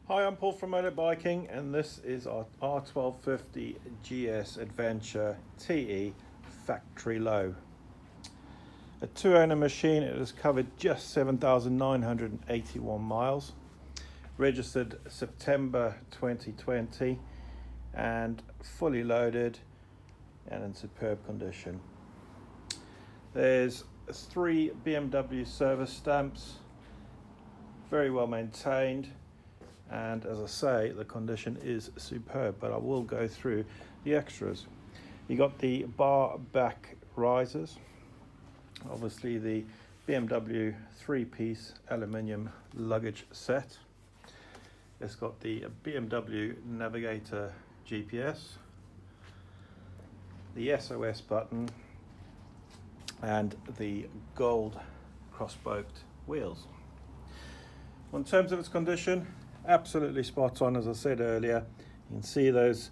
Hi, I'm Paul from Motorbiking, and this is our R1250GS Adventure TE factory low. A two-owner machine. It has covered just 7,981 miles, registered September 2020, and fully loaded and in superb condition. There's 3 BMW service stamps, very well maintained, and as I say, the condition is superb, but I will go through the extras. You got the bar back risers, obviously the BMW 3-piece aluminium luggage set. It's got the BMW Navigator GPS, the SOS button, and the gold cross-spoked wheels. In terms of its condition, absolutely spot on. As I said earlier, you can see those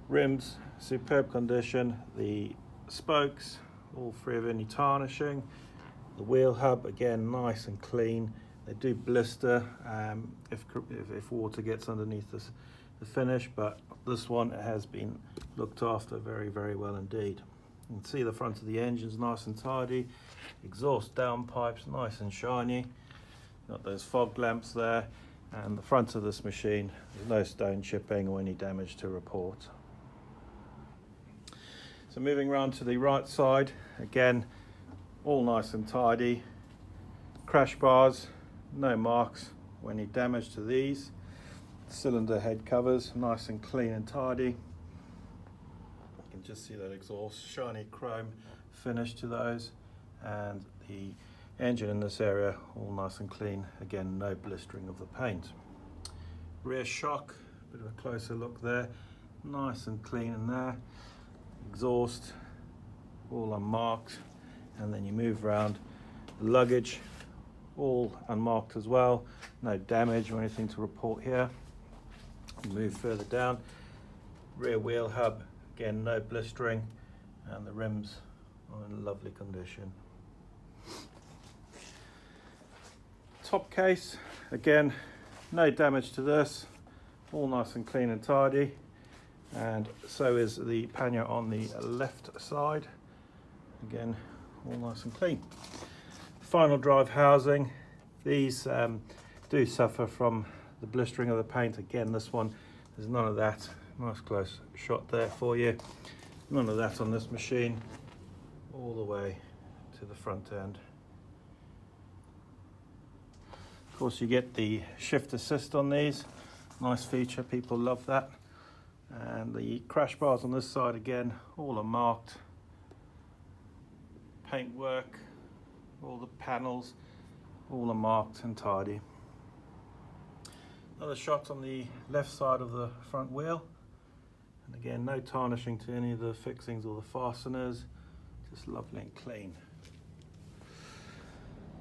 rims, superb condition, the spokes all free of any tarnishing, the wheel hub again nice and clean. They do blister if water gets underneath the finish, but this one has been looked after very well indeed. You can see the front of the engine's nice and tidy, exhaust downpipes nice and shiny, got those fog lamps there, and the front of this machine, there's no stone chipping or any damage to report. So moving around to the right side, again all nice and tidy, crash bars, no marks or any damage to these, cylinder head covers nice and clean and tidy. You can just see that exhaust, shiny chrome finish to those, and the engine in this area all nice and clean, again no blistering of the paint. Rear shock, bit of a closer look there, nice and clean in there, exhaust all unmarked, and then you move around, the luggage all unmarked as well, no damage or anything to report here. Move further down, rear wheel hub, again no blistering, and the rims are in lovely condition. Top case, again no damage to this, all nice and clean and tidy, and so is the pannier on the left side, again all nice and clean. Final drive housing, these do suffer from the blistering of the paint. Again, this one, there's none of that. Nice close shot there for you. None of that on this machine, all the way to the front end. Of course, you get the shift assist on these, nice feature, people love that. And the crash bars on this side, again all are marked, paintwork, all the panels all are marked and tidy. Another shot on the left side of the front wheel, and again no tarnishing to any of the fixings or the fasteners, just lovely and clean.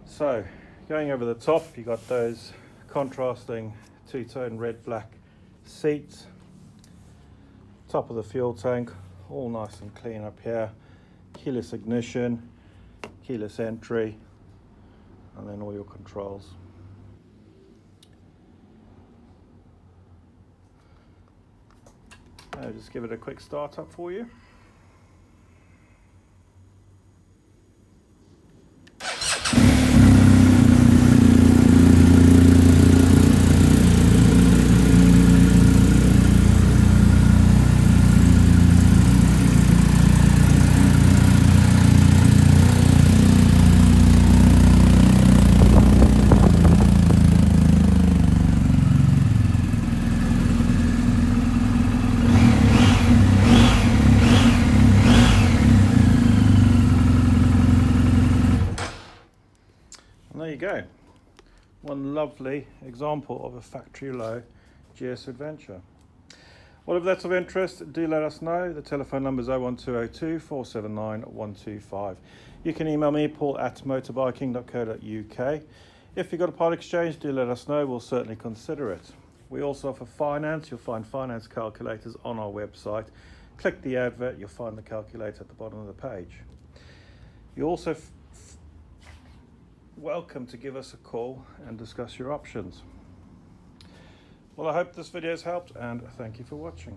So going over the top, you got those contrasting two-tone red-black seats, top of the fuel tank all nice and clean up here, keyless ignition, keyless entry, and then all your controls. I'll just give it a quick start up for you. And there you go, one lovely example of a factory low GS Adventure. Well, if that's of interest, do let us know. The telephone number is 01202 479 125. You can email me, paul@motorbiking.co.uk. If you've got a part exchange, do let us know, we'll certainly consider it. We also offer finance. You'll find finance calculators on our website. Click the advert, you'll find the calculator at the bottom of the page. You also welcome to give us a call and discuss your options. Well, I hope this video has helped, and thank you for watching.